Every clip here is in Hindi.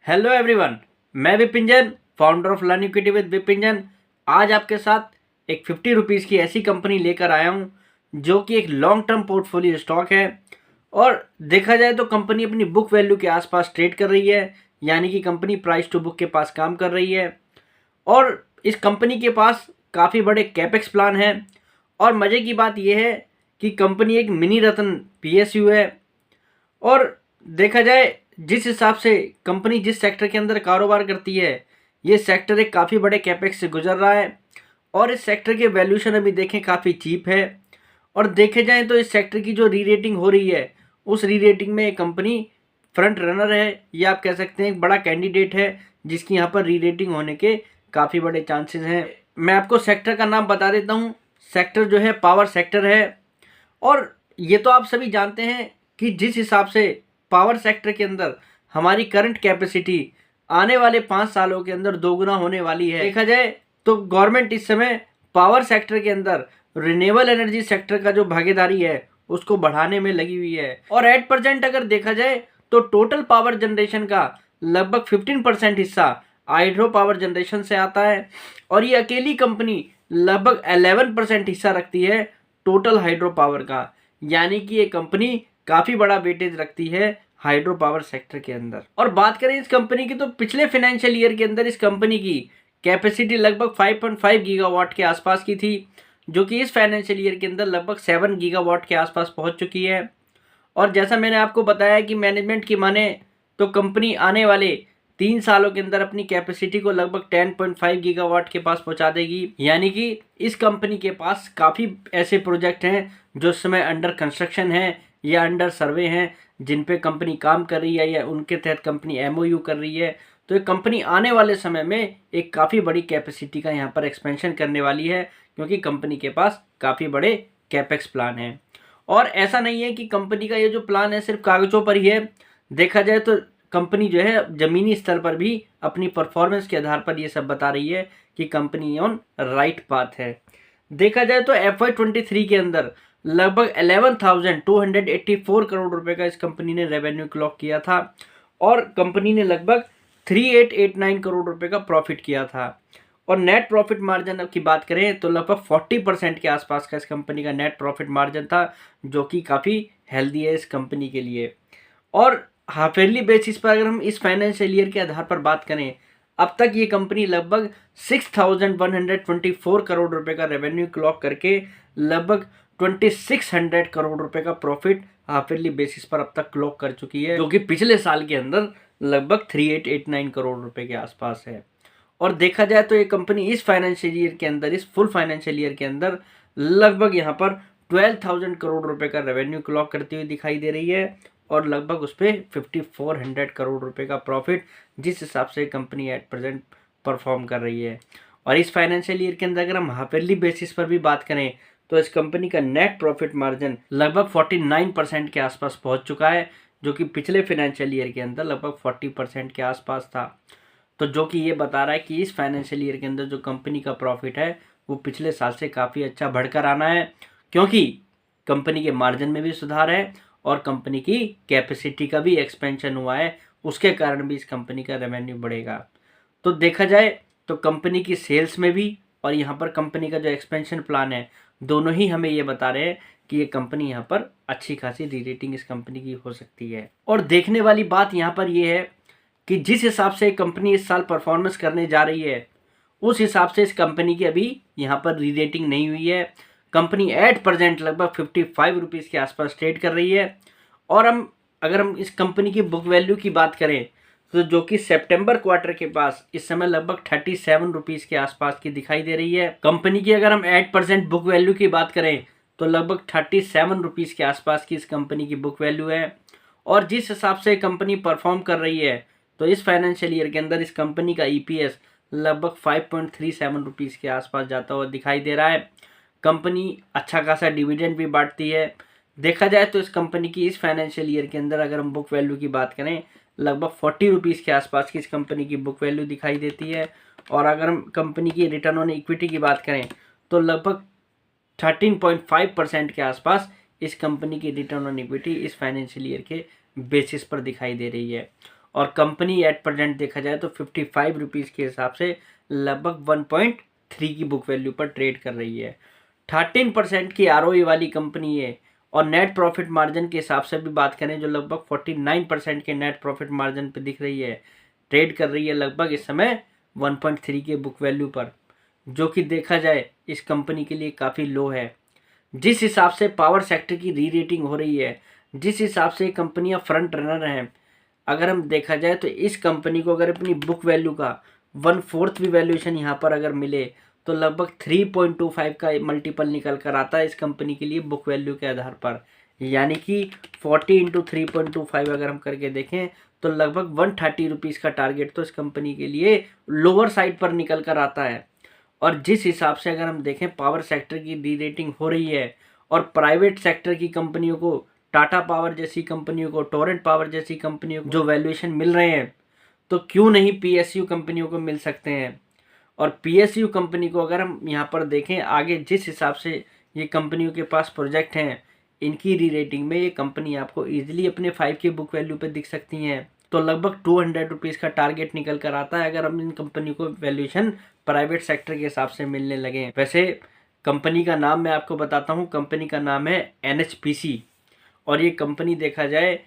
हेलो एवरीवन, मैं Vipin Jain, founder of learn equity with Vipin Jain. आज आपके साथ एक 50 रुपीज़ की ऐसी कंपनी लेकर आया हूं जो कि एक लॉन्ग टर्म पोर्टफोलियो स्टॉक है और देखा जाए तो कंपनी अपनी बुक वैल्यू के आसपास ट्रेड कर रही है, यानी कि कंपनी प्राइस टू बुक के पास काम कर रही है। और इस कंपनी के पास काफ़ी बड़े कैपेक्स प्लान हैं और मज़े की बात यह है कि कंपनी एक मिनी रत्न पीएसयू है। और देखा जाए जिस हिसाब से कंपनी जिस सेक्टर के अंदर कारोबार करती है, ये सेक्टर एक काफ़ी बड़े कैपेक्स से गुजर रहा है और इस सेक्टर के वैल्यूशन अभी देखें काफ़ी चीप है। और देखे जाए तो इस सेक्टर की जो री रेटिंग हो रही है, उस री रेटिंग में ये कंपनी फ्रंट रनर है, या आप कह सकते हैं एक बड़ा कैंडिडेट है जिसकी यहाँ पर री रेटिंग होने के काफ़ी बड़े चांसेस हैं। मैं आपको सेक्टर का नाम बता देता हूँ। सेक्टर जो है पावर सेक्टर है। और ये तो आप सभी जानते हैं कि जिस हिसाब से पावर सेक्टर के अंदर हमारी करंट कैपेसिटी आने वाले 5 सालों के अंदर दोगुना होने वाली है। देखा जाए तो गवर्नमेंट इस समय पावर सेक्टर के अंदर रिन्यूएबल एनर्जी सेक्टर का जो भागीदारी है उसको बढ़ाने में लगी हुई है। और एट प्रेजेंट अगर देखा जाए तो टोटल पावर जनरेशन का लगभग 15% हिस्सा हाइड्रो पावर जनरेशन से आता है और ये अकेली कंपनी लगभग 11% हिस्सा रखती है टोटल हाइड्रो पावर का, यानी कि ये कंपनी काफ़ी बड़ा वेटेज रखती है हाइड्रो पावर सेक्टर के अंदर। और बात करें इस कंपनी की तो पिछले फाइनेंशियल ईयर के अंदर इस कंपनी की कैपेसिटी लगभग 5.5 गीगावाट के आसपास की थी, जो कि इस फाइनेंशियल ईयर के अंदर लगभग 7 गीगावाट के आसपास पहुंच चुकी है। और जैसा मैंने आपको बताया कि मैनेजमेंट की माने तो कंपनी आने वाले 3 सालों के अंदर अपनी कैपेसिटी को लगभग 10.5 गीगावाट के पास पहुंचा देगी, यानी कि इस कंपनी के पास काफ़ी ऐसे प्रोजेक्ट हैं जो इस समय अंडर कंस्ट्रक्शन है या अंडर सर्वे हैं, जिन पे कंपनी काम कर रही है या उनके तहत कंपनी एमओयू कर रही है। तो ये कंपनी आने वाले समय में एक काफ़ी बड़ी कैपेसिटी का यहाँ पर एक्सपेंशन करने वाली है, क्योंकि कंपनी के पास काफ़ी बड़े कैपेक्स प्लान हैं। और ऐसा नहीं है कि कंपनी का ये जो प्लान है सिर्फ कागज़ों पर ही है। देखा जाए तो कंपनी जो है ज़मीनी स्तर पर भी अपनी परफॉर्मेंस के आधार पर ये सब बता रही है कि कंपनी ऑन राइट पाथ है। देखा जाए तो FY23 के अंदर लगभग 11,284 करोड़ रुपए का इस कंपनी ने रेवेन्यू क्लॉक किया था और कंपनी ने लगभग 3889 करोड़ रुपए का प्रॉफिट किया था। और नेट प्रॉफिट मार्जिन की बात करें तो लगभग 40% के आसपास का इस कंपनी का नेट प्रॉफिट मार्जिन था, जो कि काफ़ी हेल्दी है इस कंपनी के लिए। और हाफ ईयरली बेसिस पर अगर हम इस फाइनेंशियल ईयर के आधार पर बात करें, अब तक ये कंपनी लगभग 6,124 करोड़ रुपए का रेवेन्यू क्लॉक करके लगभग 2,600 करोड़ रुपए का प्रॉफिट हाफ ईयरली बेसिस पर अब तक क्लॉक कर चुकी है, जो कि पिछले साल के अंदर लगभग 3889 करोड़ रुपए के आसपास है। और देखा जाए तो ये कंपनी इस फाइनेंशियल ईयर के अंदर, इस फुल फाइनेंशियल ईयर के अंदर लगभग यहाँ पर 12,000 करोड़ रुपए का रेवेन्यू क्लॉक करती हुई दिखाई दे रही है और लगभग उस पर 5,400 करोड़ रुपए का प्रॉफिट, जिस हिसाब से कंपनी एट प्रेजेंट परफॉर्म कर रही है। और इस फाइनेंशियल ईयर के अंदर अगर हम हाफ ईयरली बेसिस पर भी बात करें तो इस कंपनी का नेट प्रॉफिट मार्जिन लगभग 49% के आसपास पहुंच चुका है, जो कि पिछले फाइनेंशियल ईयर के अंदर लगभग 40% के आसपास था। तो जो कि ये बता रहा है कि इस फाइनेंशियल ईयर के अंदर जो कंपनी का प्रॉफिट है वो पिछले साल से काफ़ी अच्छा बढ़कर आना है, क्योंकि कंपनी के मार्जिन में भी सुधार है और कंपनी की कैपेसिटी का भी एक्सपेंशन हुआ है, उसके कारण भी इस कंपनी का रेवेन्यू बढ़ेगा। तो देखा जाए तो कंपनी की सेल्स में भी और यहाँ पर कंपनी का जो एक्सपेंशन प्लान है, दोनों ही हमें ये बता रहे हैं कि ये कंपनी यहाँ पर अच्छी खासी री रेटिंग इस कंपनी की हो सकती है। और देखने वाली बात यहाँ पर ये है कि जिस हिसाब से कंपनी इस साल परफॉर्मेंस करने जा रही है, उस हिसाब से इस कंपनी की अभी यहाँ पर री रेटिंग नहीं हुई है। कंपनी एट प्रेजेंट लगभग 55 रुपीज़ के आसपास ट्रेड कर रही है। और अगर हम इस कंपनी की बुक वैल्यू की बात करें तो जो कि सितंबर क्वार्टर के पास इस समय लगभग 37 रुपीज़ के आसपास की दिखाई दे रही है। कंपनी की अगर हम 8% बुक वैल्यू की बात करें तो लगभग 37 रुपीज़ के आसपास की इस कंपनी की बुक वैल्यू है। और जिस हिसाब से कंपनी परफॉर्म कर रही है तो इस फाइनेंशियल ईयर के अंदर इस कंपनी का EPS लगभग 5.37 रुपीज़ के आसपास जाता हुआ दिखाई दे रहा है। कंपनी अच्छा खासा डिविडेंड भी बांटती है। देखा जाए तो इस कंपनी की इस फाइनेंशियल ईयर के अंदर अगर हम बुक वैल्यू की बात करें, लगभग 40 रुपीज़ के आसपास की इस कंपनी की बुक वैल्यू दिखाई देती है। और अगर हम कंपनी की रिटर्न ऑन इक्विटी की बात करें तो लगभग 13.5% के आसपास इस कंपनी की रिटर्न ऑन इक्विटी इस फाइनेंशियल ईयर के बेसिस पर दिखाई दे रही है। और कंपनी एट प्रेजेंट देखा जाए तो 55 रुपीज़ के हिसाब से लगभग 1.3 की बुक वैल्यू पर ट्रेड कर रही है। 13% की आरओई वाली कंपनी है। और नेट प्रॉफिट मार्जिन के हिसाब से भी बात करें जो लगभग 49% के नेट प्रॉफिट मार्जिन पे दिख रही है, ट्रेड कर रही है लगभग इस समय 1.3 के बुक वैल्यू पर, जो कि देखा जाए इस कंपनी के लिए काफ़ी लो है। जिस हिसाब से पावर सेक्टर की री रेटिंग हो रही है, जिस हिसाब से कंपनियां फ्रंट रनर हैं, अगर हम देखा जाए तो इस कंपनी को अगर अपनी बुक वैल्यू का 1/4 भी वैल्यूएशन यहाँ पर अगर मिले तो लगभग 3.25 का मल्टीपल निकल कर आता है इस कंपनी के लिए बुक वैल्यू के आधार पर। यानी कि 40 इंटू 3.25 अगर हम करके देखें तो लगभग 130 रुपीज़ का टारगेट तो इस कंपनी के लिए लोअर साइड पर निकल कर आता है। और जिस हिसाब से अगर हम देखें पावर सेक्टर की डी रेटिंग हो रही है और प्राइवेट सेक्टर की कंपनियों को, टाटा पावर जैसी कंपनियों को, टोरेंट पावर जैसी कंपनियों को जो वैल्यूएशन मिल रहे हैं, तो क्यों नहीं पीएसयू कंपनियों को मिल सकते हैं। और पीएसयू कंपनी को अगर हम यहाँ पर देखें आगे जिस हिसाब से ये कंपनियों के पास प्रोजेक्ट हैं, इनकी री रेटिंग में ये कंपनी आपको ईजिली अपने 5 के बुक वैल्यू पे दिख सकती हैं। तो लगभग 200 रुपीज़ का टारगेट निकल कर आता है अगर हम इन कंपनी को वैल्यूएशन प्राइवेट सेक्टर के हिसाब से मिलने लगे। वैसे कंपनी का नाम मैं आपको बताता हूँ, कंपनी का नाम है एनएचपीसी। और ये कंपनी देखा जाए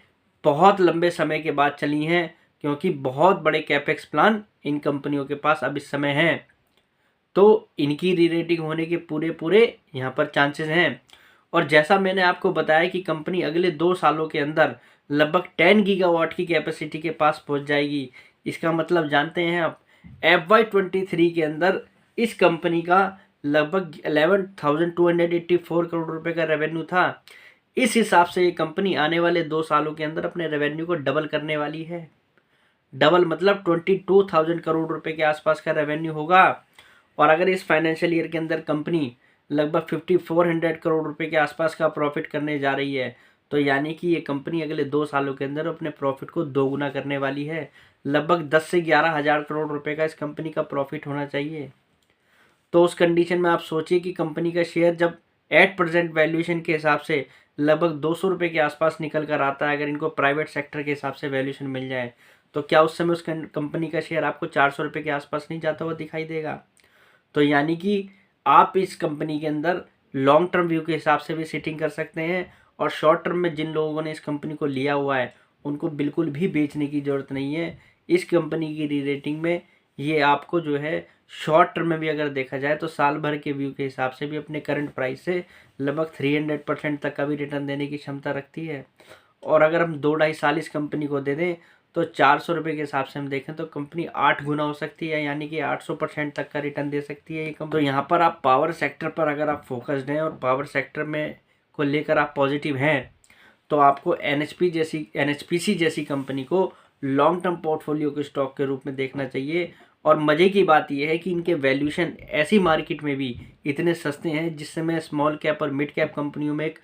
बहुत लंबे समय के बाद चली हैं, क्योंकि बहुत बड़े कैपेक्स प्लान इन कंपनियों के पास अब इस समय हैं। तो इनकी री रेटिंग होने के पूरे यहाँ पर चांसेस हैं। और जैसा मैंने आपको बताया कि कंपनी अगले 2 सालों के अंदर लगभग 10 गीगावाट की कैपेसिटी के पास पहुंच जाएगी। इसका मतलब जानते हैं आप, FY23 के अंदर इस कंपनी का लगभग 11,284 करोड़ रुपए का रेवेन्यू था। इस हिसाब से ये कंपनी आने वाले 2 सालों के अंदर अपने रेवेन्यू को डबल करने वाली है। डबल मतलब 22,000 करोड़ रुपए के आसपास का रेवेन्यू होगा। और अगर इस फाइनेंशियल ईयर के अंदर कंपनी लगभग 5,400 करोड़ रुपए के आसपास का प्रॉफिट करने जा रही है, तो यानी कि ये कंपनी अगले 2 सालों के अंदर अपने प्रॉफिट को दोगुना करने वाली है। लगभग 10 से 11 हज़ार करोड़ रुपए का इस कंपनी का प्रॉफिट होना चाहिए। तो उस कंडीशन में आप सोचिए कि कंपनी का शेयर जब एट प्रेजेंट वैल्यूएशन के हिसाब से लगभग 200 रुपये के आसपास निकल कर आता है, अगर इनको प्राइवेट सेक्टर के हिसाब से वैल्यूएशन मिल जाए, तो क्या उस समय उस कंपनी का शेयर आपको 400 रुपये के आसपास नहीं जाता हुआ दिखाई देगा। तो यानी कि आप इस कंपनी के अंदर लॉन्ग टर्म व्यू के हिसाब से भी सिटिंग कर सकते हैं। और शॉर्ट टर्म में जिन लोगों ने इस कंपनी को लिया हुआ है उनको बिल्कुल भी बेचने की ज़रूरत नहीं है। इस कंपनी की री रेटिंग में ये आपको जो है शॉर्ट टर्म में भी अगर देखा जाए तो साल भर के व्यू के हिसाब से भी अपने करंट प्राइस से लगभग 300% तक का भी रिटर्न देने की क्षमता रखती है। और अगर हम 2-2.5 साल इस कंपनी को दे दें तो 400 रुपये के हिसाब से हम देखें तो कंपनी 8 गुना हो सकती है, यानी कि 800% तक का रिटर्न दे सकती है ये कंपनी। तो यहाँ पर आप पावर सेक्टर पर अगर आप फोकस्ड हैं और पावर सेक्टर में को लेकर आप पॉजिटिव हैं, तो आपको एनएचपीसी जैसी कंपनी को लॉन्ग टर्म पोर्टफोलियो के स्टॉक के रूप में देखना चाहिए। और मज़े की बात यह है कि इनके वैल्यूएशन ऐसी मार्केट में भी इतने सस्ते हैं जिससे मैं स्मॉल कैप और मिड कैप कंपनियों में एक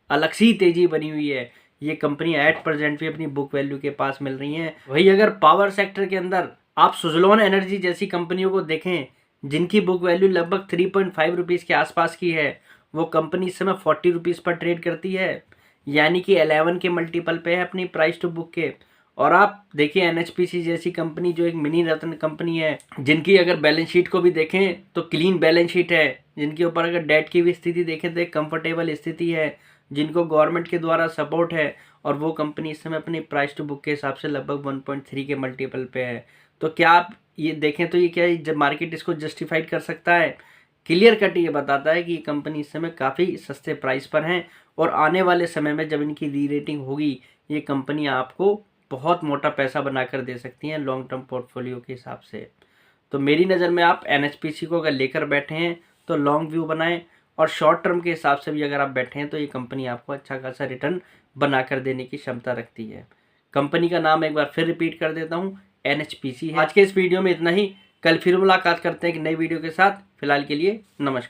अलग सी तेज़ी बनी हुई है। ये कंपनियां एट प्रेजेंट भी अपनी बुक वैल्यू के पास मिल रही हैं। वही अगर पावर सेक्टर के अंदर आप सुज़लोन एनर्जी जैसी कंपनियों को देखें, जिनकी बुक वैल्यू लगभग 3.5 रुपीज़ के आसपास की है, वो कंपनी इस समय 40 रुपीज़ पर ट्रेड करती है, यानी कि 11 के मल्टीपल पे है अपनी प्राइस टू बुक के। और आप देखिए एनएचपीसी जैसी कंपनी जो एक मिनी रत्न कंपनी है, जिनकी अगर बैलेंस शीट को भी देखें तो क्लीन बैलेंस शीट है, जिनके ऊपर अगर डेट की भी स्थिति देखें तो एक कंफर्टेबल स्थिति है, जिनको गवर्नमेंट के द्वारा सपोर्ट है, और वो कंपनी इस समय अपनी प्राइस टू बुक के हिसाब से लगभग 1.3 के मल्टीपल पे है। तो क्या आप ये देखें तो ये क्या जब मार्केट इसको जस्टिफाइड कर सकता है? क्लियर कट ये बताता है कि ये कंपनी इस समय काफ़ी सस्ते प्राइस पर हैं, और आने वाले समय में जब इनकी री रेटिंग होगी, ये कंपनी आपको बहुत मोटा पैसा बनाकर दे सकती हैं लॉन्ग टर्म पोर्टफोलियो के हिसाब से। तो मेरी नज़र में आप एनएचपीसी को अगर लेकर बैठे हैं तो लॉन्ग व्यू बनाएं, और शॉर्ट टर्म के हिसाब से भी अगर आप बैठे हैं तो ये कंपनी आपको अच्छा खासा रिटर्न बनाकर देने की क्षमता रखती है। कंपनी का नाम एक बार फिर रिपीट कर देता हूँ, एनएचपीसी है। आज के इस वीडियो में इतना ही। कल फिर मुलाकात करते हैं एक नई वीडियो के साथ। फिलहाल के लिए नमस्कार।